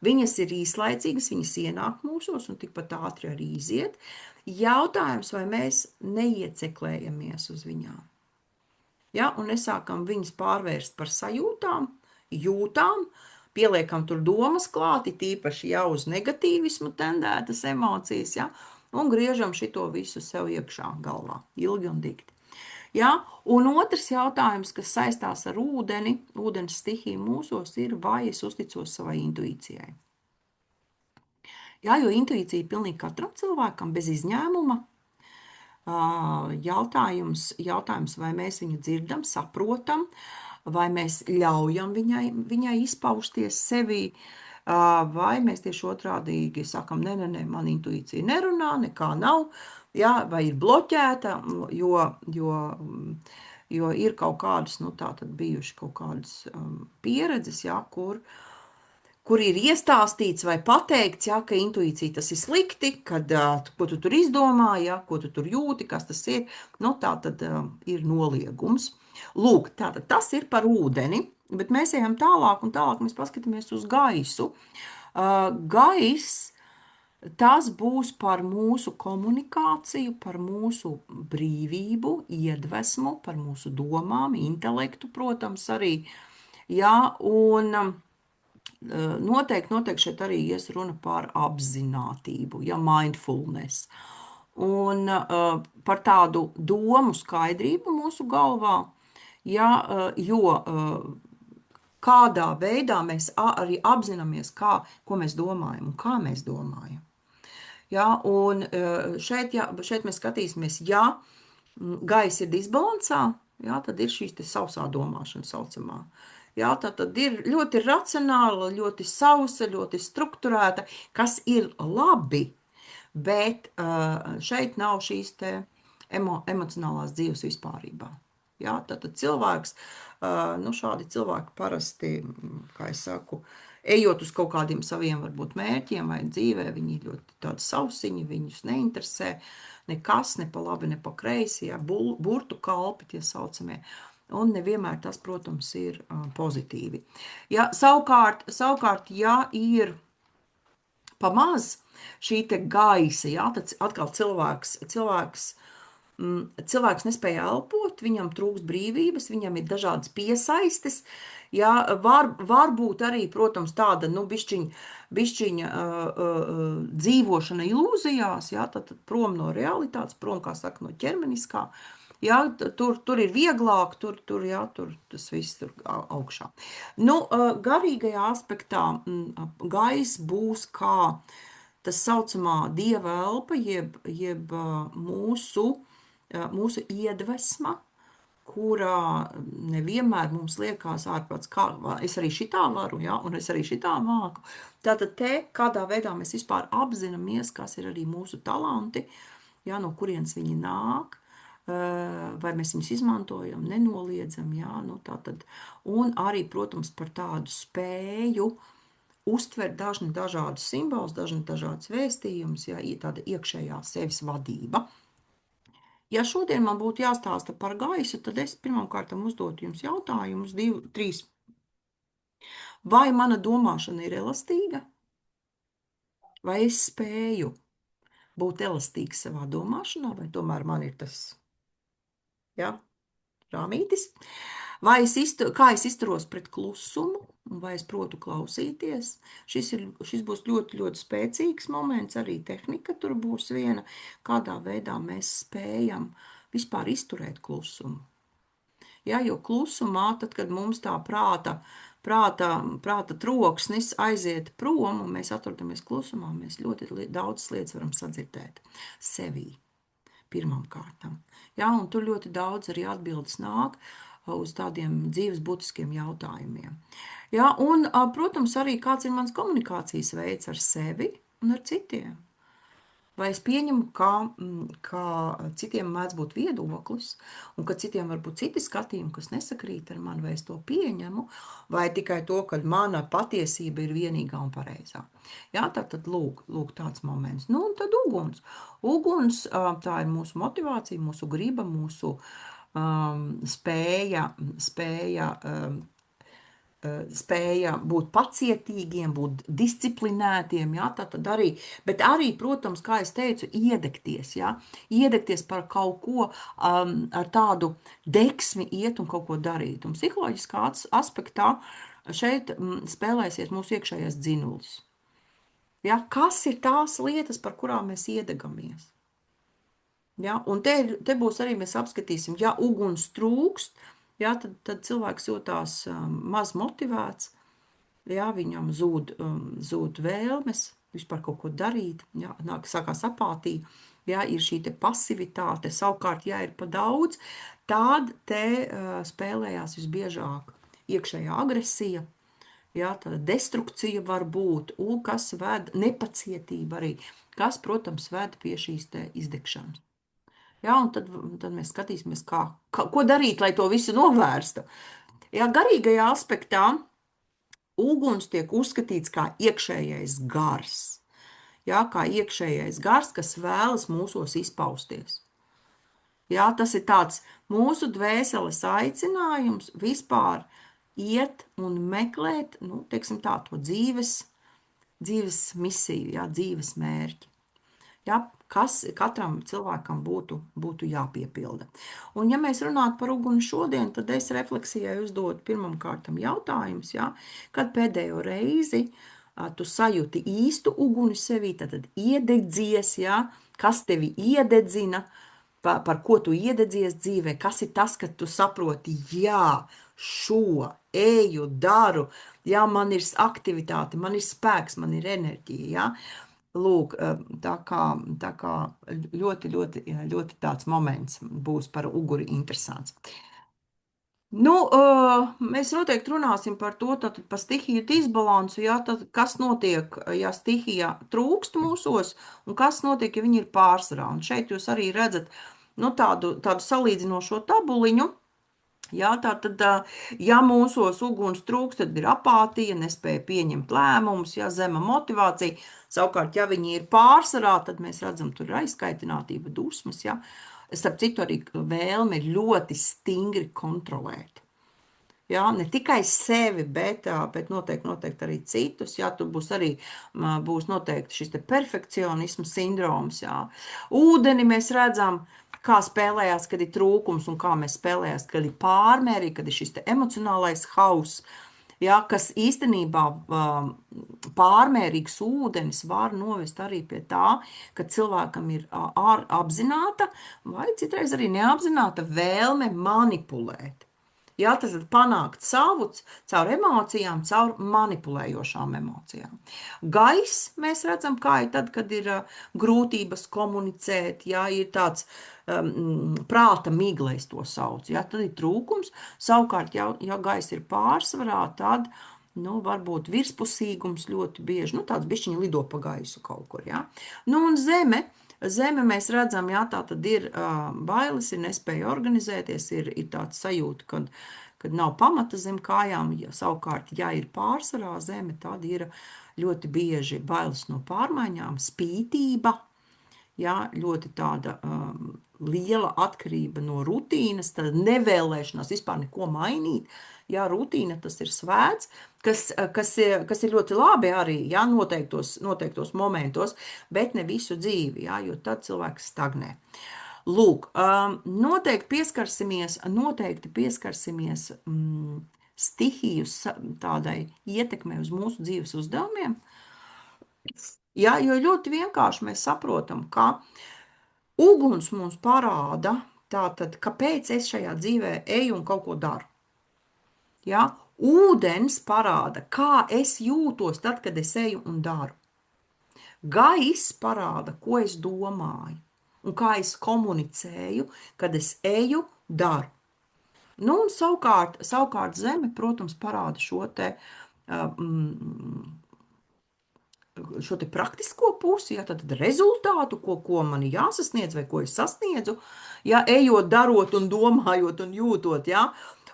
viņas ir īslaicīgas, viņas ienāk mūsos un tikpat ātri arī iziet. Jautājums, vai mēs neieceklējamies uz viņām. Un nesākam viņas pārvērst par sajūtām, jūtām, pieliekam tur domas klāti, tīpaši jau uz negatīvismu tendētas emocijas, un griežam šito visu sev iekšā galvā, ilgi un dikti. Un otrs jautājums, kas saistās ar ūdeni, ūdens stihiju mūsos, ir, vai es uzticos savai intuīcijai. Jo intuīcija ir pilnīgi katram cilvēkam bez izņēmuma. Jautājums, vai mēs viņu dzirdam, saprotam, vai mēs ļaujam viņai izpausties sevī, vai mēs tieši otrādīgi sakam, nē, man intuīcija nerunā, nekā nav, vai ir bloķēta, jo ir kaut kādas, tātad bijuši kaut kādas pieredzes, kur ir iestāstīts vai pateikts, ka intuīcija tas ir slikti, ko tu tur izdomā, ko tu tur jūti, kas tas ir, tātad ir noliegums. Lūk, tātad tas ir par ūdeni, bet mēs ejam tālāk un tālāk mēs paskatāmies uz gaisu. Gaiss, tas būs par mūsu komunikāciju, par mūsu brīvību, iedvesmu, par mūsu domām, intelektu, protams, arī. Un noteikti šeit arī ies runa par apzinātību, mindfulness. Un par tādu domu skaidrību mūsu galvā, jo kādā veidā mēs arī apzināmies, ko mēs domājam un kā mēs domājam. Un šeit mēs skatīsimies, gaisa ir disbalansā, tad ir šīs te sausā domāšana saucamā. Tad ir ļoti racionāla, ļoti sausa, ļoti strukturēta, kas ir labi, bet šeit nav šīs te emocionālās dzīves vispārībā. Tad cilvēks, šādi cilvēki parasti, kā es saku, ejot uz kaut kādiem saviem varbūt mērķiem vai dzīvē, viņi ļoti tādi sausiņi, viņus neinteresē nekas, ne pa labi, ne pa kreisi, burtu kalpi tie saucamie. Un nevienmēr tas, protams, ir pozitīvi. Savukārt, ir pa maz šī te gaisa, tad atkal cilvēks nespēja elpot, viņam trūkst brīvības, viņam ir dažādas piesaistes, var būt arī, protams, tāda, bišķiņa dzīvošana ilūzijās, tad prom no realitātes, prom, kā saka, no ķermeniskā, tur ir vieglāk, tur tas viss tur augšā. Garīgajā aspektā gaiss būs kā tas saucamā dieva elpa, jeb mūsu iedvesma, kurā nevienmēr mums liekas ārprāts, kā es arī šitā varu, ja, un es arī šitā māku. Tātad te, kādā veidā mēs vispār apzināmies, kas ir arī mūsu talanti, ja, no kurienes viņi nāk, vai mēs viņus izmantojam, nenoliedzam, ja, nu tātad, un arī, protams, par tādu spēju uztvert dažādus simbolus, dažādus vēstījumus, ja, tāda iekšējā sevis vadība. Ja šodien man būtu jāstāsta par gaisu, tad es pirmkārt uzdotu jums jautājumus, 2, 3. Vai mana domāšana ir elastīga? Vai es spēju būt elastīgs savā domāšanā, vai tomēr man ir tas, ja, rāmītis? Vai kā es izturos pret klusumu, vai es protu klausīties? Šis būs ļoti, ļoti spēcīgs moments, arī tehnika tur būs viena, kādā veidā mēs spējam vispār izturēt klusumu. Ja, jo klusumā, tad, kad mums tā prāta troksnis aiziet prom, un mēs atrodamies klusumā, mēs ļoti daudz lietas varam sadzirdēt sevī pirmām kārtām. Ja, un tur ļoti daudz arī atbildes nāk uz tādiem dzīves būtiskiem jautājumiem. Ja, un, protams, arī kāds ir mans komunikācijas veids ar sevi un ar citiem. Vai es pieņemu, ka citiem mēdz būt viedoklis, un ka citiem var būt citi skatījumi, kas nesakrīt ar mani, vai es to pieņemu, vai tikai to, ka mana patiesība ir vienīgā un pareizā. Jā, tad lūk tāds moments. Nu, un tad uguns. Uguns, tā ir mūsu motivācija, mūsu griba, mūsu spēja būt pacietīgiem, būt disciplinētiem, ja, tad arī, bet arī, protams, kā es teicu, iedegties, ja, iedegties par kaut ko ar tādu deksmi iet un kaut ko darīt. Un psiholoģiskā aspektā šeit spēlēsies mūsu iekšējais dzinulis. Ja, kas ir tās lietas, par kurām mēs iedegamies? Ja, un te būs arī, mēs apskatīsim, ja uguns trūkst, ja, tad cilvēks jūtās maz motivēts, ja, viņam zūd vēlmes vispār kaut ko darīt, ja, sākās apātija, ja, ir šī te pasivitāte, savukārt, ja ir pa daudz, tad te spēlējās visbiežāk iekšējā agresija, ja, tāda destrukcija var būt, un kas ved nepacietība arī, kas, protams, ved pie šīs te izdegšanas. Ja, un tad mēs skatīsimies, ko darīt, lai to visu novērstu. Ja, garīgajā aspektā uguns tiek uzskatīts kā iekšējais gars. Ja, kā iekšējais gars, kas vēlas mūsos izpausties. Ja, tas ir tāds mūsu dvēseles aicinājums vispār iet un meklēt, nu, teiksim tā, to dzīves misiju, ja, dzīves mērķi. Ja, kas katram cilvēkam būtu jāpiepilda. Un ja mēs runātu par uguni šodien, tad es refleksijai uzdodu pirmkārtam jautājums, ja, kad pēdējo reizi tu sajūti īstu uguni sevī, tad iededzies, ja, kas tevi iededzina, par ko tu iededzies dzīvē, kas ir tas, ka tu saproti, jā, šo eju, daru, jā, man ir aktivitāte, man ir spēks, man ir enerģija, jā. Lūk, tā kā ļoti, ļoti, ļoti tāds moments būs par uguri interesants. Nu, mēs noteikti runāsim par to, tātad par stihiju disbalansu, jā, tad kas notiek, ja stihija trūkst mūsos, un kas notiek, ja viņi ir pārsvarā. Un šeit jūs arī redzat, nu, tādu salīdzinošo tabuliņu. Jā, tātad, ja mūsos uguns trūkst, tad ir apātija, nespēja pieņemt lēmumus, ja zema motivācija. Savukārt, ja viņi ir pārsvarā, tad mēs redzam, tur ir aizskaitinātība, dusmas, ja. Starp citu, arī vēlme ir ļoti stingri kontrolēt. Jā, ne tikai sevi, bet noteikti arī citus. Jā, tur būs noteikti šis te perfekcionisma sindroms. Jā. Ūdeni mēs redzam, kā spēlējās, kad ir trūkums, un kā mēs spēlējās, kad ir pārmērīgi, kad ir šis te emocionālais hauss. Ja, kas īstenībā pārmērīgs ūdenis var novest arī pie tā, ka cilvēkam ir apzināta vai citreiz arī neapzināta vēlme manipulēt. Jā, tas ir panākt savu caur emocijām, caur manipulējošām emocijām. Gaiss, mēs redzam, kā ir tad, kad ir grūtības komunicēt, jā, ir tāds prāta migla, es to saucu, jā, tad ir trūkums. Savukārt, ja gaiss ir pārsvarā, tad nu, varbūt virspusīgums ļoti bieži, nu, tāds bišķiņi lido pa gaisu kaut kur, jā. Nu, un zeme mēs redzam, jā, tā tad ir bailes, ir nespēja organizēties, ir tāds sajūta, kad nav pamata zem kājām, ja savukārt, ja ir pārsvarā zeme, tad ir ļoti bieži bailes no pārmaiņām, spītība, jā, ļoti tāda liela atkarība no rutīnas, tad nevēlēšanās vispār neko mainīt. Jā, rutīna tas ir svēts, kas ir ļoti labi arī, jā, noteiktos momentos, bet ne visu dzīvi, jā, jo tad cilvēks stagnē. Lūk, noteikti pieskarsimies stihiju tādai ietekmei uz mūsu dzīves uzdevumiem, jā, jo ļoti vienkārši mēs saprotam, ka uguns mums parāda, tātad, kāpēc es šajā dzīvē eju un kaut ko daru. Ja? Ūdens parāda, kā es jūtos tad, kad es eju un daru. Gaiss parāda, ko es domāju un kā es komunicēju, kad es eju, daru. Nu, un savukārt zeme, protams, parāda šo te praktisko pusi, ja, tad rezultātu, ko man jāsasniedz vai ko es sasniedzu, ja, ejot, darot un domājot un jūtot, ja.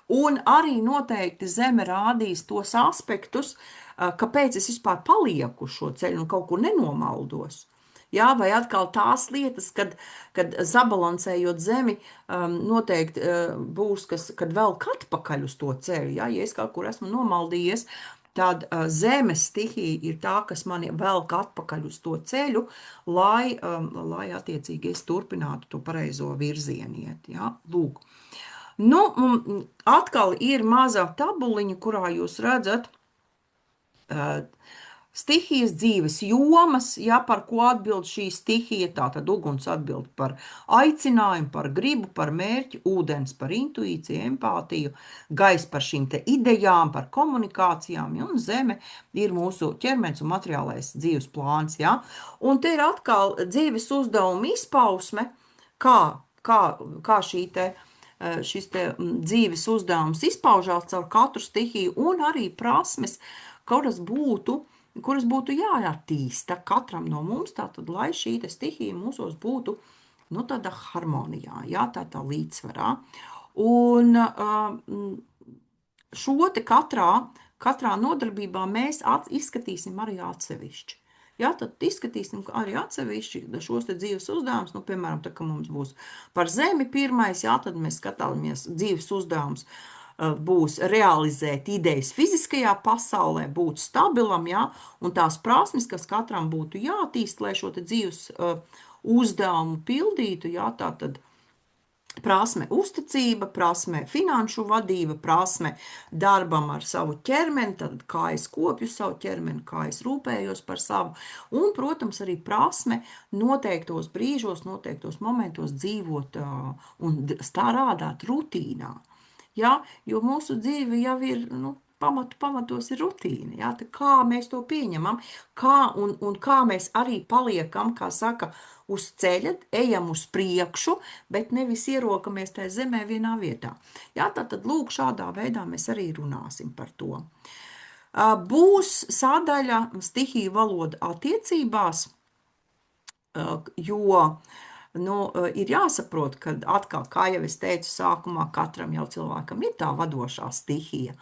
Un arī noteikti zeme rādīs tos aspektus, kāpēc es vispār palieku šo ceļu un kaut kur nenomaldos. Jā, vai atkal tās lietas, kad sabalansējot zemi, noteikti būs, kad velk atpakaļ uz to ceļu. Jā, ja es kaut kur esmu nomaldījies, tad zemes stihija ir tā, kas mani velk atpakaļ uz to ceļu, lai attiecīgi es turpinātu to pareizo virzienu iet. Jā, lūk. Nu, atkal ir mazā tabuliņa, kurā jūs redzat stihijas dzīves jomas, ja, par ko atbild šī stihija, tātad uguns atbild par aicinājumu, par gribu, par mērķi, ūdens par intuīciju, empātiju, gaiss par šīm te idejām, par komunikācijām, ja, un zeme ir mūsu ķermenis un materiālais dzīves plāns, ja. Un te ir atkal dzīves uzdevuma izpausme, kā šis te dzīves uzdevums izpaužās caur katru stihiju, un arī prasmes, kuras būtu jāattīsta katram no mums, tātad, lai šī stihija mūsos būtu, nu, tāda harmonijā, jā, tā līdzsvarā. Un šo te katrā nodarbībā mēs izskatīsim arī atsevišķi. Jā, tad izskatīsim arī atsevišķi šos te dzīves uzdevumus, nu, piemēram, tā, ka mums būs par zemi pirmais, jā, tad mēs skatāmies dzīves uzdevums, būs realizēt idejas fiziskajā pasaulē, būt stabilam, ja, un tās prasmes, kas katram būtu jātīst, lai šo te dzīves uzdevumu pildītu, ja, tā tad prasme uzticība, prasme finanšu vadība, prasme darbam ar savu ķermeni, tad kā es kopju savu ķermeni, kā es rūpējos par savu, un, protams, arī prasme noteiktos brīžos, noteiktos momentos dzīvot un strādāt rutīnā. Ja, jo mūsu dzīve jau ir, nu, pamatos ir rutīna, ja, tā kā mēs to pieņemam, un kā mēs arī paliekam, kā saka, uz ceļa, ejam uz priekšu, bet nevis ierokamies tajā zemē vienā vietā. Ja, tad lūk, šādā veidā mēs arī runāsim par to. Būs sadaļa stihiju valoda attiecībās, jo nu, ir jāsaprot, ka atkal, kā jau es teicu sākumā, katram jau cilvēkam ir tā vadošā stihija.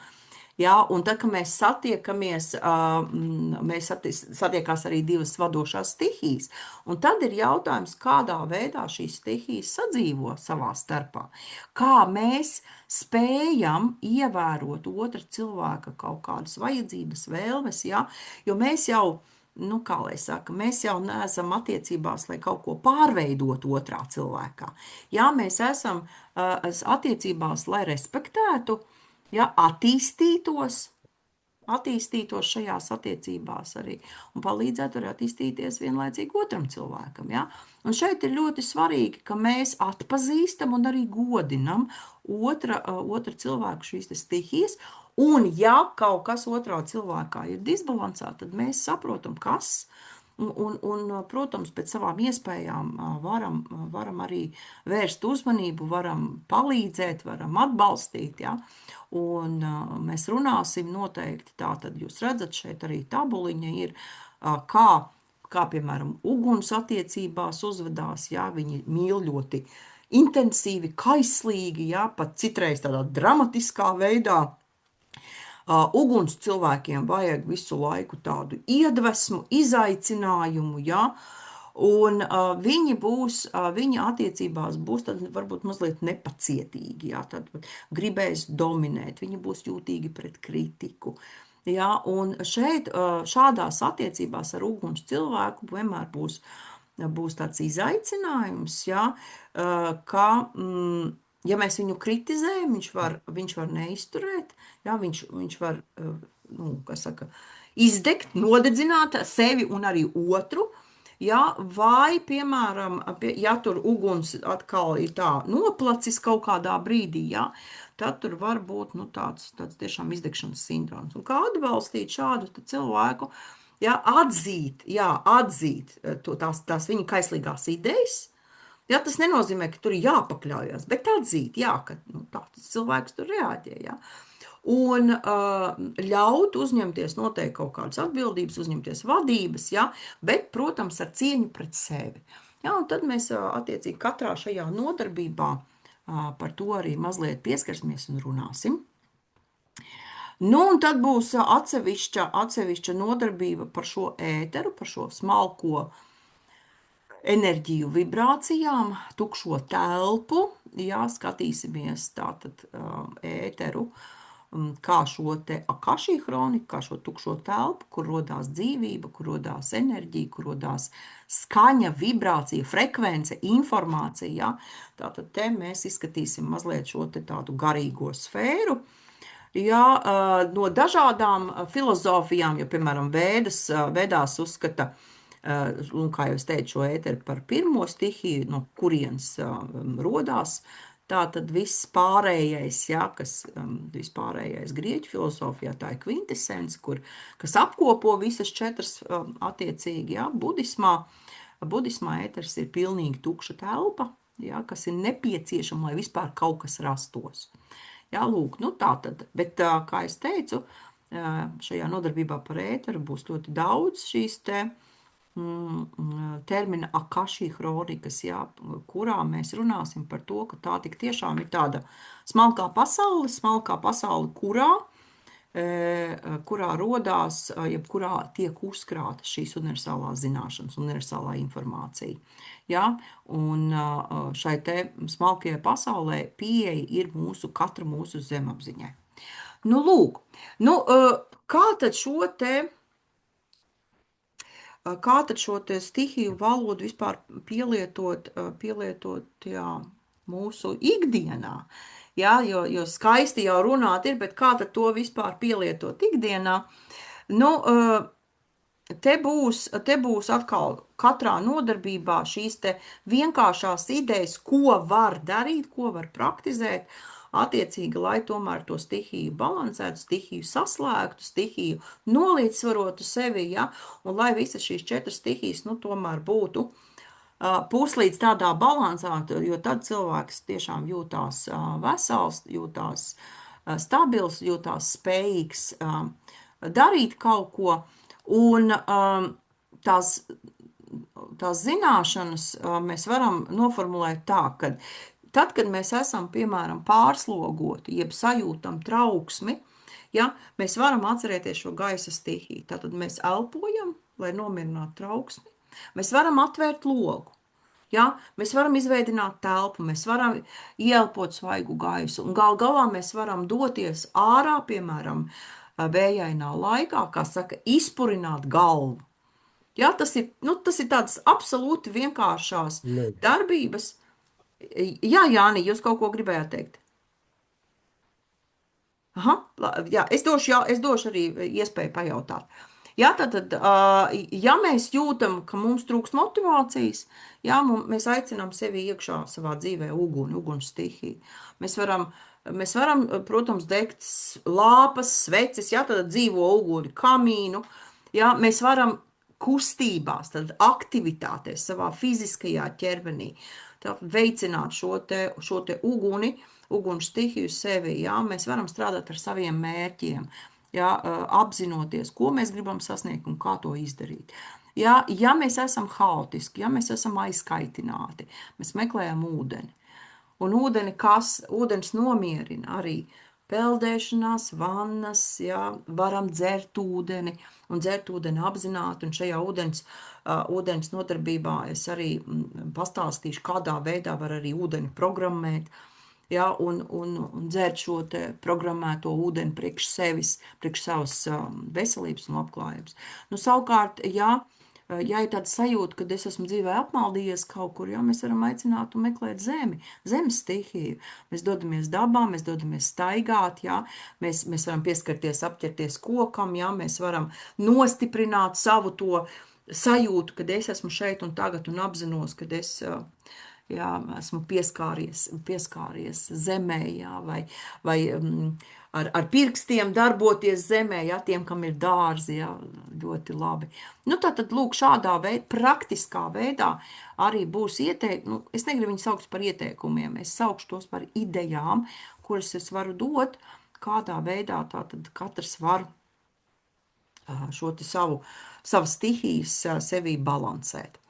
Jā, un tad, kad mēs satiekamies, satiekās arī divas vadošās stihijas, un tad ir jautājums, kādā veidā šīs stihijas sadzīvo savā starpā. Kā mēs spējam ievērot otra cilvēka kaut kādas vajadzības, vēlmes, jā, jo mēs jau, nu, kā lai saka, mēs jau neesam attiecībās, lai kaut ko pārveidot otrā cilvēkā. Jā, mēs esam attiecībās, lai respektētu, ja, attīstītos attīstītos šajās attiecībās arī un palīdzētu arī attīstīties vienlaicīgi otram cilvēkam. Ja? Un šeit ir ļoti svarīgi, ka mēs atpazīstam un arī godinam otra cilvēku šīs stihijas. Un, ja kaut kas otrā cilvēkā ir disbalansā, tad mēs saprotam, kas. Protams, pēc savām iespējām varam arī vērst uzmanību, varam palīdzēt, varam atbalstīt. Ja? Un mēs runāsim noteikti. Tātad jūs redzat, šeit arī tabuliņa ir, kā piemēram uguns attiecībās uzvedās. Ja? Viņi mīl ļoti intensīvi, kaislīgi, ja? Pat citreiz tādā dramatiskā veidā. Uguns cilvēkiem vajag visu laiku tādu iedvesmu, izaicinājumu, ja? Un viņi attiecībās būs tad varbūt mazliet nepacietīgi, ja? Tad gribēs dominēt, viņi būs jūtīgi pret kritiku. Ja? Un šeit, šādās attiecībās ar uguns cilvēku vienmēr būs tāds izaicinājums, ja? Ka ja mēs viņu kritizējam, viņš var neizturēt, jā, viņš var izdegt, nodedzināt sevi un arī otru. Ja, vai, piemēram, ja tur uguns atkal ir tā noplacis kaut kādā brīdī, ja, tad tur var būt tāds tiešām izdegšanas sindroms. Un kā atbalstīt šādu cilvēku, ja, atzīt tās viņa kaislīgās idejas. Ja, tas nenozīmē, ka tur ir jāpakļaujas, bet atzīt, jā, ka tāds cilvēks tur reaģē. Ja. Un ļaut uzņemties noteikti kaut kādas atbildības, uzņemties vadības, ja, bet, protams, ar cieņu pret sevi. Ja, un tad mēs attiecīgi katrā šajā nodarbībā par to arī mazliet pieskarsimies un runāsim. Nu, un tad būs atsevišķa nodarbība par šo ēteru, par šo smalko enerģiju vibrācijām, tukšo telpu, jā, skatīsimies tātad ēteru, kā šo te akašī hroniku, kā šo tukšo telpu, kur rodās dzīvība, kur rodās enerģija, kur rodās skaņa, vibrācija, frekvence, informācija, jā. Tātad te mēs izskatīsim mazliet šo te tādu garīgo sfēru, jā, no dažādām filozofijām, jo, piemēram, Vēdās uzskata, un, kā jau es teicu, šo ēteru par pirmo stihiju, no kurienes rodās, tā tad viss pārējais, ja, vispārējais grieķu filozofijā, tā ir kvintesence, kas apkopo visas četras attiecīgi, ja, budismā ēters ir pilnīgi tukša telpa, ja, kas ir nepieciešama, lai vispār kaut kas rastos. Jā, lūk, tā tad, bet, kā es teicu, šajā nodarbībā par ēteru būs ļoti daudz šīs te termina akašī hronikas, jā, kurā mēs runāsim par to, ka tā tik tiešām ir tāda smalkā pasaule, kurā rodās, jebkurā tiek uzkrāta šīs universālās zināšanas, universālā informācija. Ja? Un šai te smalkajai pasaulē pieeja ir katra mūsu zemapziņai. Nu, lūk, kā tad šo te stihiju valodu vispār pielietot jā, mūsu ikdienā? Jā, jo skaisti jau runāt ir, bet kā tad to vispār pielietot ikdienā? Te būs atkal katrā nodarbībā šīs te vienkāršās idejas, ko var darīt, ko var praktizēt, attiecīgi, lai tomēr to stihiju balansētu, stihiju saslēgtu, stihiju nolīdzsvarotu sevi, ja, un lai visas šīs četras stihijas, tomēr būtu puslīdz tādā balansā, jo tad cilvēks tiešām jūtās vesels, jūtās stabils, jūtās spējīgs darīt kaut ko, un tās zināšanas mēs varam noformulēt tā, ka tad, kad mēs esam, piemēram, pārslogoti, jeb sajūtam trauksmi, ja, mēs varam atcerēties šo gaisa stihiju. Tātad mēs elpojam, lai nomierinātu trauksmi. Mēs varam atvērt logu. Ja, mēs varam izveidināt telpu, mēs varam ieelpot svaigu gaisu, un galā mēs varam doties ārā, piemēram, vējainā laikā, kā saka, izpurināt galvu. Ja, tas ir tādas absolūti vienkāršās darbības. Jā, Jāni, jūs kaut ko gribējāt teikt? Aha, jā, es došu arī iespēju pajautāt. Jā, tātad, ja mēs jūtam, ka mums trūkst motivācijas, jā, mēs aicinām sevi iekšā savā dzīvē uguns stihiju. Mēs varam, mēs varam, protams, degt lāpas, sveces, jā, tad dzīvo uguni, kamīnu, jā, mēs varam kustībās, tad aktivitātēs savā fiziskajā ķermenī, tā veicināt šo te uguns stihiju sevi, jā, mēs varam strādāt ar saviem mērķiem, jā, apzinoties, ko mēs gribam sasniegt un kā to izdarīt. Jā, ja mēs esam haotiski, ja mēs esam aizkaitināti, mēs meklējam ūdeni. Un ūdens nomierina arī peldēšanās, vannas, jā, varam dzert ūdeni un dzert ūdeni apzināti, un šajā ūdens nodarbībā es arī pastāstīšu, kādā veidā var arī ūdeni programmēt, jā, un dzert šo te programmēto ūdeni priekš sevis, priekš savas veselības un labklājības. Nu, savukārt, ja ir tāda sajūta, ka es esmu dzīvē apmaldījies kaut kur, jā, mēs varam aicināt un meklēt zemes stihiju. Mēs dodamies dabā, mēs dodamies staigāt, jā, mēs varam pieskarties, apķerties kokam, jā, mēs varam nostiprināt savu to sajūtu, kad es esmu šeit un tagad un apzinos, kad es jā, esmu pieskāries zemē, jā, vai ar pirkstiem darboties zemē, jā, tiem, kam ir dārzi, jā, ļoti labi. Nu, tātad, lūk, šādā veidā, praktiskā veidā arī būs ieteikumi, nu, es negribu viņus saukt par ieteikumiem, es saukšu tos par idejām, kuras es varu dot, kādā veidā tātad katrs var šo te savas stihijas sevī balansēt.